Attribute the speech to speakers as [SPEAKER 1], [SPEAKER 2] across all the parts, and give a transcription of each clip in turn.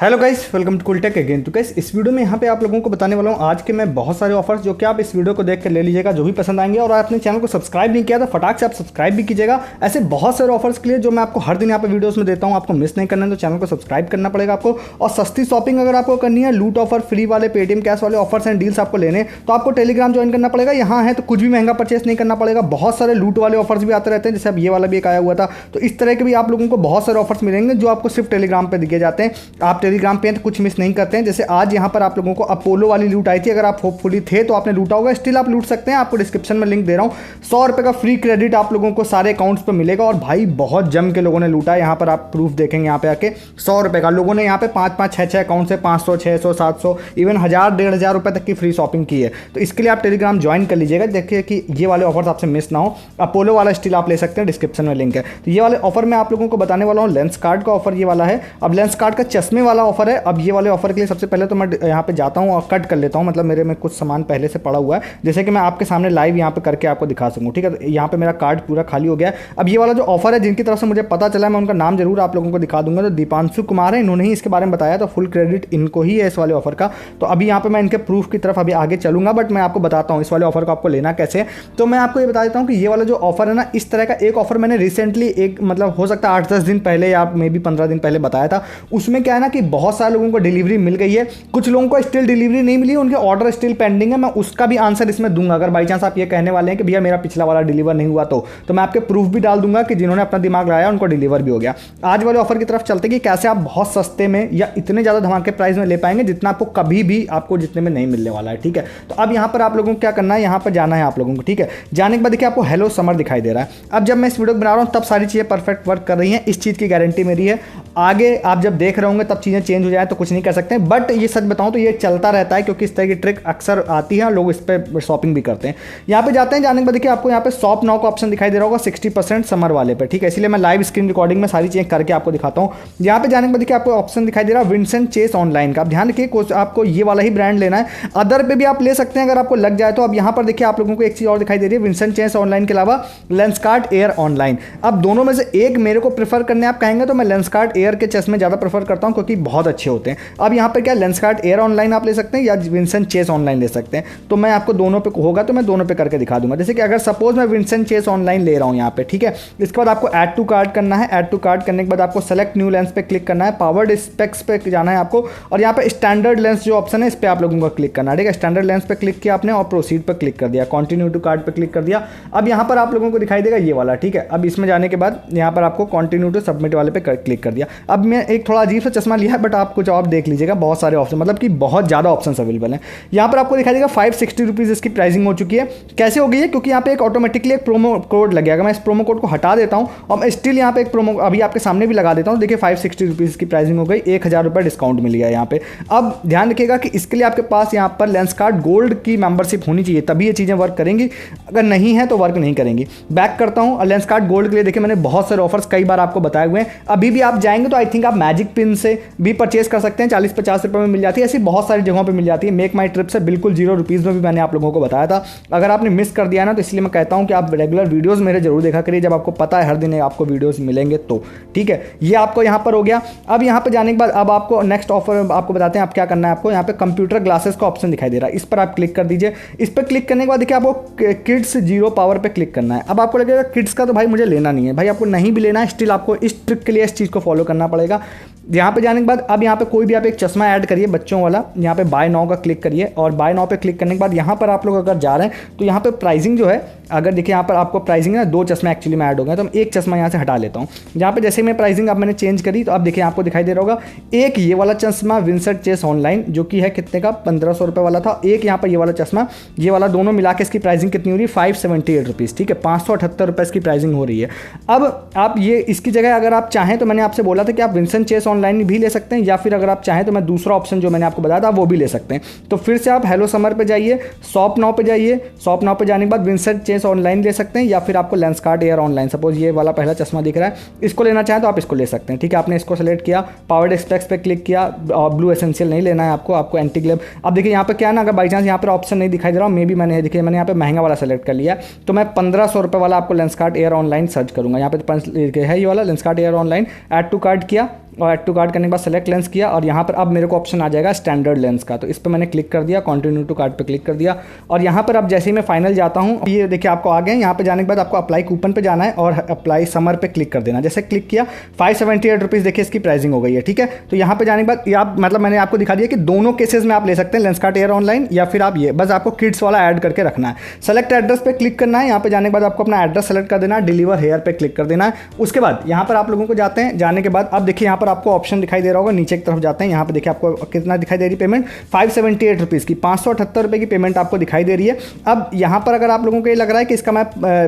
[SPEAKER 1] Hello guys, welcome to Cool Tech again. तो guys इस video में यहाँ पे आप लोगों को बताने वाला हूँ आज के मैं बहुत सारे ऑफर्स जो कि आप इस वीडियो को देख कर ले लीजिएगा, जो भी पसंद आएंगे। और आपने चैनल को सब्सक्राइब नहीं किया तो फटाक से आप सब्सक्राइब भी कीजिएगा। ऐसे बहुत सारे ऑफर्स के लिए जो मैं आपको हर दिन यहाँ पे वीडियोस में देता हूँ, आपको मिस नहीं करना है तो चैनल को सब्सक्राइब करना पड़ेगा आपको। और सस्ती शॉपिंग अगर आपको करनी है, लूट ऑफर, फ्री वाले, पेटीएम कैश वाले ऑफर्स एंड डील्स आपको लेने, तो आपको टेलीग्राम ज्वाइन करना पड़ेगा। यहाँ है तो कुछ भी महंगा परचेस नहीं करना पड़ेगा। बहुत सारे लूट वाले ऑफर्स भी आते रहते हैं, जैसे अब ये वाला भी एक आया हुआ था। तो इस तरह के भी आप लोगों को बहुत सारे ऑफर्स मिलेंगे जो आपको सिर्फ टेलीग्राम पे दिए जाते हैं। आप टेलीग्राम पे तो कुछ मिस नहीं करते हैं। जैसे आज यहाँ पर आप लोगों को अपोलो वाली लूट आई थी, अगर आप होपफुली थे तो आपने लूटा होगा, स्टिल आप लूट सकते हैं। आपको डिस्क्रिप्शन में लिंक दे रहा हूँ। 100 रुपये का फ्री क्रेडिट आप लोगों को सारे अकाउंट्स पर मिलेगा। और भाई बहुत जम के लोगों ने लूटा है। यहाँ पर आप प्रूफ देखेंगे, यहाँ पे आके 100 रुपये का लोगों ने यहाँ पे 5-5, 6-6 अकाउंट से 500, 600, 700, इवन 1000, 1500 रुपये तक की फ्री शॉपिंग की है। तो इसके लिए आप टेलीग्राम ज्वाइन कर लीजिएगा। देखिए कि ये वाले ऑफर्स आपसे मिस ना हो। अपोलो वाला स्टिल आप ले सकते हैं, डिस्क्रिप्शन में लिंक है। तो ये वाले ऑफर मैं आप लोगों को बताने वाला हूँ। लेंस कार्ड का ऑफर ये वाला है। अब लेंस कार्ड का चश्मे वाला ऑफर है। अब ये वाले ऑफर के लिए सबसे पहले तो मैं यहाँ पे जाता हूँ और कट कर लेता हूँ, मतलब मेरे में कुछ सामान पहले से पड़ा हुआ है, जैसे कि मैं आपके सामने लाइव यहाँ पे करके आपको दिखा सकूँ। ठीक है, तो यहाँ पे मेरा कार्ड पूरा खाली हो गया है। अब ये वाला जो ऑफर है, जिनकी तरफ से मुझे पता चला है, मैं उनका नाम जरूर आप लोगों को दिखा दूंगा। तो दीपांशु कुमार है, इन्होंने ही इसके बारे में बताया, तो फुल क्रेडिट इनको ही है इस वाले ऑफर का। तो अभी यहाँ पे मैं इनके प्रूफ की तरफ अभी आगे चलूंगा, बट मैं आपको बताता हूँ इस वाले ऑफर को आपको लेना कैसे है। तो मैं आपको ये बता देता हूँ कि ये वाला जो ऑफर है ना, इस तरह का एक ऑफर मैंने रिसेंटली एक मतलब हो सकता है 8-10 दिन पहले या मे बी 15 दिन पहले बताया था। उसमें क्या है ना कि बहुत सारे लोगों को डिलीवरी मिल गई है, कुछ लोगों को स्टिल डिलीवरी नहीं मिली, उनके ऑर्डर स्टिल पेंडिंग है। मैं उसका भी आंसर इसमें दूंगा। अगर बाई चांस आप ये कहने वाले हैं कि भैया मेरा पिछला वाला डिलीवर नहीं हुआ, तो मैं आपके प्रूफ भी डाल दूंगा कि जिन्होंने अपना दिमाग लगाया उनको डिलीवर भी हो गया। आज वाले ऑफर की तरफ चलते कि कैसे आप बहुत सस्ते में या इतने ज़्यादा धमाके प्राइस में ले पाएंगे जितना आपको कभी भी आपको जितने में नहीं मिलने वाला है। ठीक है, तो अब यहाँ पर आप लोगों को क्या करना है, यहाँ पर जाना है आप लोगों को। ठीक है, जाने के बाद देखिए आपको हेलो समर दिखाई दे रहा है। अब जब मैं इस वीडियो को बना रहा हूँ तब सारी चीज़ें परफेक्ट वर्क कर रही हैं, इस चीज़ की गारंटी मेरी है। आगे आप जब देख रहे होंगे तब चीज़ें चेंज हो जाए तो कुछ नहीं कर सकते, बट ये सच बताऊँ तो ये चलता रहता है, क्योंकि इस तरह की ट्रिक अक्सर आती है, लोग इस पर शॉपिंग भी करते हैं। यहाँ पे जाते हैं, जाने के बाद देखिए आपको यहाँ पे शॉप नाउ का ऑप्शन दिखाई दे रहा होगा 60% समर वाले पे। ठीक है, इसलिए मैं लाइव स्क्रीन रिकॉर्डिंग में सारी चीज़ें करके आपको दिखाता हूँ। यहाँ पे जाने के बाद देखिए आपको ऑप्शन दिखाई दे रहा है विंसेंट चेस ऑनलाइन का। आप ध्यान रखिए आपको ये वाला ही ब्रांड लेना है, अदर पे भी आप ले सकते हैं अगर आपको लग जाए तो। अब यहाँ पर देखिए आप लोगों को एक चीज़ और दिखाई दे रही है, विंसेंट चेस ऑनलाइन के अलावा लेंसकार्ट एयर ऑनलाइन। अब दोनों में से एक मेरे को प्रेफर करने आप कहेंगे तो मैं लेंसकार्ट एयर के चश्मे ज़्यादा प्रेफर करता हूँ, क्योंकि बहुत अच्छे होते हैं। अब यहाँ पर क्या लेंसकार्ट एयर ऑनलाइन आप ले सकते हैं या विंसेंट चेस ऑनलाइन ले सकते हैं। तो मैं आपको दोनों पे होगा तो मैं दोनों पे करके दिखा दूंगा। जैसे कि अगर सपोज मैं विंसेंट चेस ऑनलाइन ले रहा हूँ यहाँ पे, ठीक है, इसके बाद आपको ऐड टू कार्ट करना है। ऐड टू कार्ट करने के बाद आपको सेलेक्ट न्यू लेंस पे क्लिक करना है, पावर्ड स्पेक्स पे जाना है आपको, और यहाँ पे स्टैंडर्ड लेंस जो ऑप्शन है इस पर आप लोगों को क्लिक करना है। ठीक है, स्टैंडर्ड लेंस पे क्लिक किया आपने और प्रोसीड पर क्लिक कर दिया, कंटिन्यू टू कार्ट पे क्लिक कर दिया। अब यहाँ पर आप लोगों को दिखाई देगा ये वाला। ठीक है, अब इसमें जाने के बाद यहाँ पर आपको कंटिन्यू टू सबमिट वाले पे क्लिक कर दिया। अब मैं एक थोड़ा अजीब सा चश्मा लिया है, बट आप कुछ और देख लीजिएगा, बहुत सारे ऑप्शन, मतलब कि बहुत ज़्यादा ऑप्शन अवेलेबल हैं। यहाँ पर आपको दिखाई देगा 560 रुपीज़ इसकी प्राइसिंग हो चुकी है। कैसे हो गई है, क्योंकि यहाँ पे एक ऑटोमेटिकली एक प्रोमो कोड लग गया। मैं इस प्रोमो कोड को हटा देता हूँ और मैं स्टिल यहाँ पे एक प्रोमो अभी आपके सामने भी लगा देता हूँ। देखिए 560 रुपीज़ की प्राइसिंग हो गई, 1000 रुपये डिस्काउंट मिल गया यहाँ पे। अब ध्यान रखिएगा कि इसके लिए आपके पास यहाँ पर लेंसकार्ट गोल्ड की मेंबरशिप होनी चाहिए, तभी ये चीज़ें वर्क करेंगी। अगर नहीं है तो वर्क नहीं करेंगी। बैक करता हूँ, लेंसकार्ट गोल्ड के लिए देखिए मैंने बहुत सारे ऑफर्स कई बार आपको बताए हुए हैं। अभी भी आप जाएंगे तो आई थिंक आप मैजिक पिन से भी परचेस कर सकते हैं, 40-50 रुपये में मिल जाती है। ऐसी बहुत सारी जगहों पर मिल जाती है। मेक माई ट्रिप से बिल्कुल 0 रुपीज़ में भी मैंने आप लोगों को बताया था। अगर आपने मिस कर दिया ना तो इसलिए मैं कहता हूं कि आप रेगुलर वीडियोस मेरे जरूर देखा करिए, जब आपको पता है हर दिन आपको वीडियोस मिलेंगे तो। ठीक है, ये आपको यहां पर हो गया। अब यहां पर जाने के बाद अब आपको नेक्स्ट ऑफर आपको बताते हैं आप क्या करना है। आपको यहां पे कंप्यूटर ग्लासेस का ऑप्शन दिखाई दे रहा है, इस पर आप क्लिक कर दीजिए। इस पर क्लिक करने के बाद देखिए आपको किड्स 0 पावर पे क्लिक करना है। अब आपको लगेगा किड्स का तो भाई मुझे लेना नहीं है, भाई आपको नहीं भी लेना है, स्टिल आपको इस ट्रिक के लिए इस चीज़ को फॉलो करना पड़ेगा। यहाँ पे जाने के बाद अब यहाँ पे कोई भी आप एक चश्मा ऐड करिए बच्चों वाला, यहाँ पे बाय नाउ का क्लिक करिए, और बाय नाउ पे क्लिक करने के बाद यहाँ पर आप लोग अगर जा रहे हैं तो यहाँ पे प्राइसिंग जो है, अगर देखिए यहाँ पर आपको प्राइसिंग है 2 चश्मे एक्चुअली में ऐड हो गए, तो मैं एक चश्मा यहाँ से हटा लेता हूँ। यहाँ पे जैसे मैं प्राइसिंग अब मैंने चेंज करी तो अब देखिए आपको दिखाई दे रहा होगा एक ये वाला चश्मा विंसेंट चेस ऑनलाइन जो कि है कितने का, 1500 रुपये वाला था। एक यहाँ पर ये वाला चश्मा, ये वाला दोनों मिला के इसकी प्राइसिंग कितनी हो रही है, 578 रुपीज़। ठीक है, 578 रुपये इसकी प्राइसिंग हो रही है। अब आप ये इसकी जगह अगर आप चाहें तो मैंने आपसे बोला था कि आप विंसेंट चेस ऑनलाइन भी ले सकते हैं, या फिर अगर आप चाहें तो मैं दूसरा ऑप्शन जो मैंने आपको बताया था वो भी ले सकते हैं। तो फिर से आप हेलो समर पे जाइए, शॉप नाउ पे जाइए, शॉप नाउ पे जाने के बाद विंसेंट चेस ऑनलाइन ले सकते हैं, या फिर आपको लेंसकार्ट एयर ऑनलाइन, सपोज ये वाला पहला चश्मा दिख रहा है, इसको लेना चाहें तो आप इसको ले सकते हैं। ठीक है, आपने इसको सेलेक्ट किया, पावर्ड स्पेक्स पे क्लिक किया, ब्लू एसेंशियल नहीं लेना है आपको एंटी ग्लेम। अब देखिए यहाँ पे क्या है ना, अगर बाई चांस यहाँ पर ऑप्शन नहीं दिखाई दे रहा, मे बी मैंने देखिए मैंने यहाँ पे महंगा वाला सेलेक्ट कर लिया, तो मैं 1500 रुपये वाला आपको लेंसकार्ट एयर ऑनलाइन सर्च करूँगा। यहाँ पे है ये वाला Lenskart Air online, add to cart किया, और ऐड टू कार्ट करने के बाद सेलेक्ट लेंस किया और यहाँ पर अब मेरे को ऑप्शन आ जाएगा स्टैंडर्ड लेंस का, तो इस पर मैंने क्लिक कर दिया, कंटिन्यू टू कार्ट पे क्लिक कर दिया और यहाँ पर अब जैसे ही मैं फाइनल जाता हूँ, ये देखिए आपको आ गए। यहाँ पे जाने के बाद आपको अप्लाई कूपन पे जाना है और अप्लाई समर पे क्लिक कर देना। जैसे क्लिक किया 578 रुपीज़ देखिए इसकी प्राइसिंग हो गई है, ठीक है। तो यहाँ पे जाने के बाद आप मतलब मैंने आपको दिखा दिया कि दोनों केसेस में आप ले सकते हैं, लेंसकार्ट एयर ऑनलाइन या फिर आप ये, बस आपको किड्स वाला ऐड करके रखना है। सेलेक्ट एड्रेस पे क्लिक करना है, यहाँ पे जाने के बाद आपको अपना एड्रेस सेलेक्ट कर देना है, डिलीवर हेयर पे क्लिक कर देना है। उसके बाद यहाँ पर आप लोगों को जाते हैं, जाने के बाद अब देखिए यहाँ पर आपको ऑप्शन दिखाई दे रहा होगा, नीचे की तरफ जाते हैं, यहाँ पे देखिए आपको कितना दिखाई दे रही पेमेंट 578 रुपीज़ की, 578 रुपये की पेमेंट आपको दिखाई दे रही है। अब यहाँ पर अगर आप लोगों को ये लग रहा है कि इसका मैं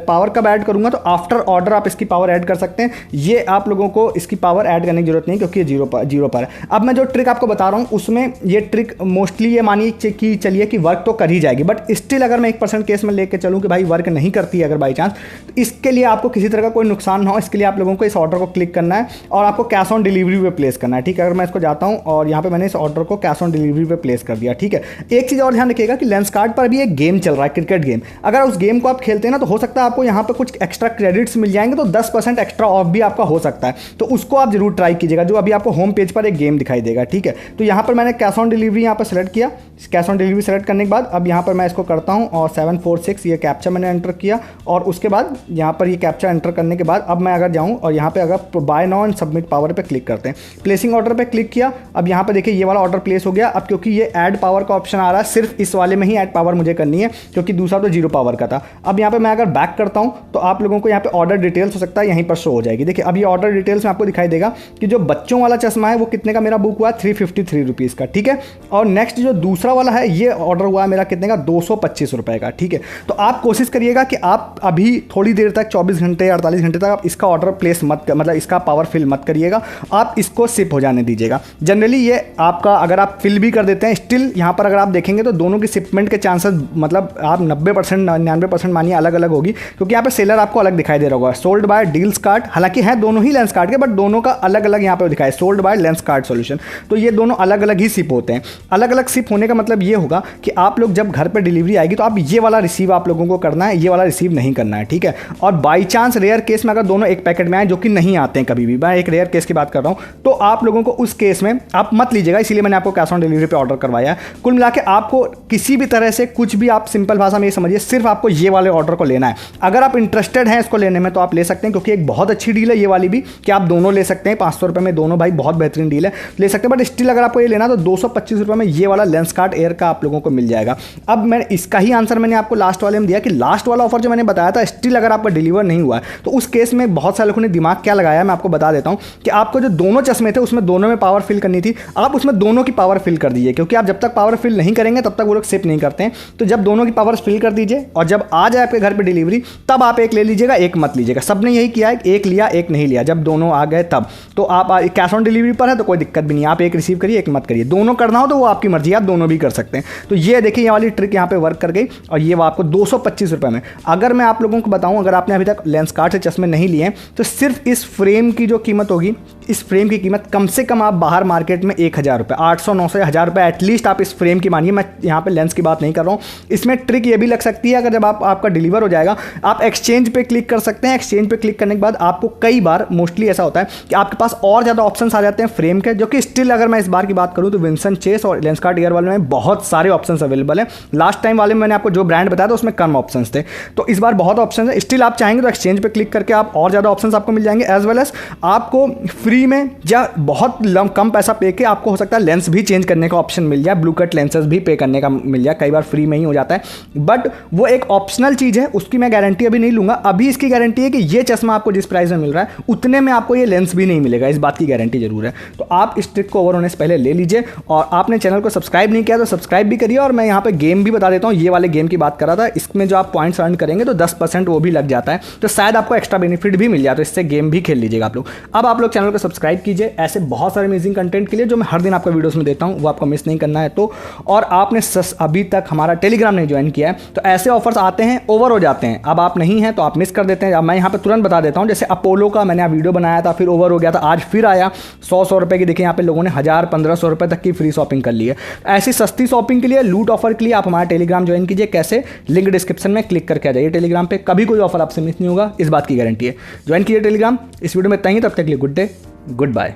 [SPEAKER 1] पावर कब ऐड करूँगा, तो आफ्टर ऑर्डर आप इसकी पावर ऐड कर सकते हैं। ये आप लोगों को इसकी पावर ऐड करने की जरूरत नहीं क्योंकि ये जीरो पर है। अब मैं जो ट्रिक आपको बता रहा हूँ उसमें ये ट्रिक मोस्टली ये मानिए कि चलिए कि वर्क तो कर ही जाएगी, बट स्टिल अगर मैं 1% केस में लेके चलूँ कि भाई वर्क नहीं करती है अगर बाई चांस, तो इसके लिए आपको किसी तरह का कोई नुकसान ना हो, इसके लिए आप लोगों को इस ऑर्डर को क्लिक करना है और आपको कैश ऑन डिलीवरी पे प्लेस करना है, ठीक है। अगर मैं इसको जाता हूँ और यहाँ पे मैंने इस ऑर्डर को कैश ऑन डिलीवरी पे प्लेस कर दिया, ठीक है। एक चीज़ और ध्यान रखिएगा कि लेंसकार्ट पर भी एक गेम चल रहा है, क्रिकेट गेम। अगर उस गेम को आप खेलते हैं ना तो हो सकता है आपको यहाँ पर कुछ एक्स्ट्रा क्रेडिट्स मिल जाएंगे, तो 10% एक्स्ट्रा ऑफ भी आपका हो सकता है, तो उसको आप जरूर ट्राई कीजिएगा, जो अभी आपको होम पेज पर एक गेम दिखाई देगा, ठीक है। तो यहाँ पर मैंने कैश ऑन डिलीवरी यहाँ पर सेलेक्ट किया, कैश ऑन डिलीवरी सेलेक्ट करने के बाद अब यहाँ पर मैं इसको करता हूँ और 746 ये कैप्चा मैंने एंटर किया और उसके बाद यहाँ पर ये कैप्चा एंटर करने के बाद अब मैं अगर जाऊँ और यहाँ पे अगर buy now and submit power पे क्लिक करते हैं, प्लेसिंग ऑर्डर पे क्लिक किया। अब यहाँ पर देखिए ये वाला ऑर्डर प्लेस हो गया। अब क्योंकि ये ऐड पावर का ऑप्शन आ रहा है, सिर्फ इस वाले में ही ऐड पावर मुझे करनी है क्योंकि दूसरा तो 0 पावर का था। अब यहाँ पर मैं अगर बैक करता हूँ तो आप लोगों को यहाँ पे ऑर्डर डिटेल्स हो सकता है यहीं पर शो हो जाएगी। देखिए अब ये ऑर्डर डिटेल्स में आपको दिखाई देगा कि जो बच्चों वाला चश्मा है वो कितने का मेरा बुक हुआ, 353 रुपीज़ का, ठीक है। और नेक्स्ट जो दूसरा वाला है ये ऑर्डर हुआ है मेरा कितने का, 225 रुपये का, ठीक है। तो आप कोशिश करिएगा कि आप अभी थोड़ी देर तक 24 घंटे 48 घंटे तक आप इसका ऑर्डर प्लेस मत मतलब इसका पावर फिल मत करिएगा, आप इसको शिप हो जाने दीजिएगा। जनरली ये आपका अगर आप फिल भी कर देते हैं, स्टिल यहाँ पर अगर आप देखेंगे तो दोनों की शिपमेंट के चांसेस मतलब आप 90% 99% मानिए अलग अलग होगी, क्योंकि यहाँ पे सेलर आपको अलग दिखाई दे रहा होगा। सोल्ड बाय डील्सकार्ट, हालांकि है दोनों ही लेंसकार्ट के, बट दोनों का अलग अलग यहाँ पे दिखाया है, सोल्ड बाय लेंसकार्ट सॉल्यूशन। तो ये दोनों अलग अलग ही शिप होते हैं। अलग अलग शिप होने का मतलब ये होगा कि आप लोग जब घर पर डिलीवरी आएगी तो आप ये वाला रिसीव आप लोगों को करना है, ये वाला रिसीव नहीं करना है, ठीक है। और बाई चांस रेयर केस में अगर दोनों एक पैकेट में आए, जो कि नहीं आते हैं कभी भी, मैं एक रेयर केस की बात कर रहा हूँ, तो आप लोगों को उस केस में आप मत लीजिएगा, इसीलिए मैंने आपको कैश ऑन डिलीवरी पे ऑर्डर करवाया है। कुल मिला के आपको किसी भी तरह से कुछ भी, आप सिंपल भाषा में ये समझिए, सिर्फ आपको ये वाले ऑर्डर को लेना है। अगर आप इंटरेस्टेड हैं इसको लेने में तो आप ले सकते हैं, क्योंकि एक बहुत अच्छी डील है ये वाली भी कि आप दोनों ले सकते हैं 500 रुपये में, दोनों भाई बहुत बेहतरीन डील है, ले सकते हैं। बट स्टिल अगर आपको ये लेना तो 225 रुपये में ये वाला लेंसकार्ट एयर का आप लोगों को मिल जाएगा। अब मैं इसका ही आंसर मैंने आपको लास्ट वाले में दिया कि लास्ट वाला ऑफर जो मैंने बताया था, स्टिल अगर आपका डिलीवर नहीं हुआ है तो उस केस में बहुत सारे लोगों ने दिमाग क्या लगाया मैं आपको बता देता हूं कि आपको जो दोनों चश्मे थे उसमें दोनों में पावर फिल करनी थी, आप उसमें दोनों की पावर फिल कर दीजिए, क्योंकि आप जब तक पावर फिल नहीं करेंगे तब तक वो लोग शिप नहीं करते हैं। तो जब दोनों की पावर फिल कर दीजिए और जब आ जाए आपके घर पे डिलीवरी तब आप एक ले लीजिएगा, एक मत लीजिएगा। सबने यही किया है, एक लिया एक नहीं लिया, जब दोनों आ गए तब। तो आप कैश ऑन डिलीवरी पर है तो कोई दिक्कत भी नहीं, आप एक रिसीव करिए एक मत करिए, दोनों करना हो तो वो आपकी मर्जी, आप दोनों भी कर सकते हैं। तो ये देखिए ये वाली ट्रिक यहाँ पे वर्क कर गई और ये आपको 225 रुपये में। अगर मैं आप लोगों को बताऊँ, अगर आपने अभी तक लेंसकार्ट से चश्मे नहीं लिए तो सिर्फ इस फ्रेम की जो कीमत होगी, इस फ्रेम की कीमत कम से कम आप बाहर मार्केट में 1000 रुपये, 800 900 1000 रुपये एटलीस्ट आप इस फ्रेम की मानिए। मैं यहाँ पे लेंस की बात नहीं कर रहा हूँ। इसमें ट्रिक ये भी लग सकती है, अगर जब आपका डिलीवर हो जाएगा आप एक्सचेंज पे क्लिक कर सकते हैं। एक्सचेंज पे क्लिक करने के बाद आपको कई बार मोस्टली ऐसा होता है कि आपके पास और ज़्यादा ऑप्शंस आ जाते हैं फ्रेम के, जो कि स्टिल अगर मैं इस बार की बात करूँ तो विंसन चेस और लेंसकार्ट एयर वाले में बहुत सारे ऑप्शंस अवेलेबल हैं। लास्ट टाइम वाले में मैंने आपको जो ब्रांड बताया था उसमें कम ऑप्शंस थे, तो इस बार बहुत ऑप्शन है। स्टिल आप चाहेंगे तो एक्सचेंज पे क्लिक करके आप और ज़्यादा ऑप्शंस आपको मिल जाएंगे, एज वेल एज आपको फ्री में या बहुत कम पैसा पे के आपको हो सकता है लेंस भी चेंज करने का ऑप्शन मिल जाए, ब्लू कट लेंसेज भी पे करने का मिल जाए, कई बार फ्री में ही हो जाता है, बट वो एक ऑप्शनल चीज़ है, उसकी मैं गारंटी अभी नहीं लूँगा। अभी इसकी गारंटी है कि ये चश्मा आपको जिस प्राइस में मिल रहा है उतने में आपको ये लेंस भी नहीं मिलेगा, इस बात की गारंटी जरूर है। तो आप इस ट्रिक को ओवर होने से पहले ले लीजिए, और आपने चैनल को सब्सक्राइब नहीं किया तो सब्सक्राइब भी करिए। और मैं यहाँ पे गेम भी बता देता हूँ, ये वाले गेम की बात कर रहा था, इसमें जो आप पॉइंट्स अर्न करेंगे तो 10% वो भी लग जाता है, तो शायद आपको एक्स्ट्रा बेनिफिट भी मिल जाए, तो इससे गेम भी खेल लीजिएगा आप लोग। अब आप लोग चैनल को सब्सक्राइब कीजिए ऐसे बहुत सारे अमेजिंग कंटेंट के लिए जो मैं हर दिन आपको वीडियोस में देता हूँ, वो आपको मिस नहीं करना है तो। और आपने अभी तक हमारा टेलीग्राम नहीं ज्वाइन किया है तो ऐसे ऑफर्स आते हैं, ओवर हो जाते हैं। अब आप नहीं हैं तो आप मिस कर देते हैं। अब मैं यहाँ पे तुरंत बता देता हूँ, जैसे अपोलो का मैंने वीडियो बनाया था, फिर ओवर हो गया था, आज फिर आया 100 रुपये की। देखिए यहाँ पे लोगों ने 1000-1500 रुपये तक की फ्री शॉपिंग कर ली है। ऐसी सस्ती शॉपिंग के लिए, लूट ऑफर के लिए आप हमारा टेलीग्राम ज्वाइन कीजिए। कैसे? लिंक डिस्क्रिप्शन में क्लिक करके आ जाइए टेलीग्राम पे, कभी कोई ऑफर आपसे मिस नहीं होगा, इस बात की गारंटी है। ज्वाइन कीजिए टेलीग्राम। इस वीडियो में इतना ही, तब तक के लिए गुड डे, गुड बाय।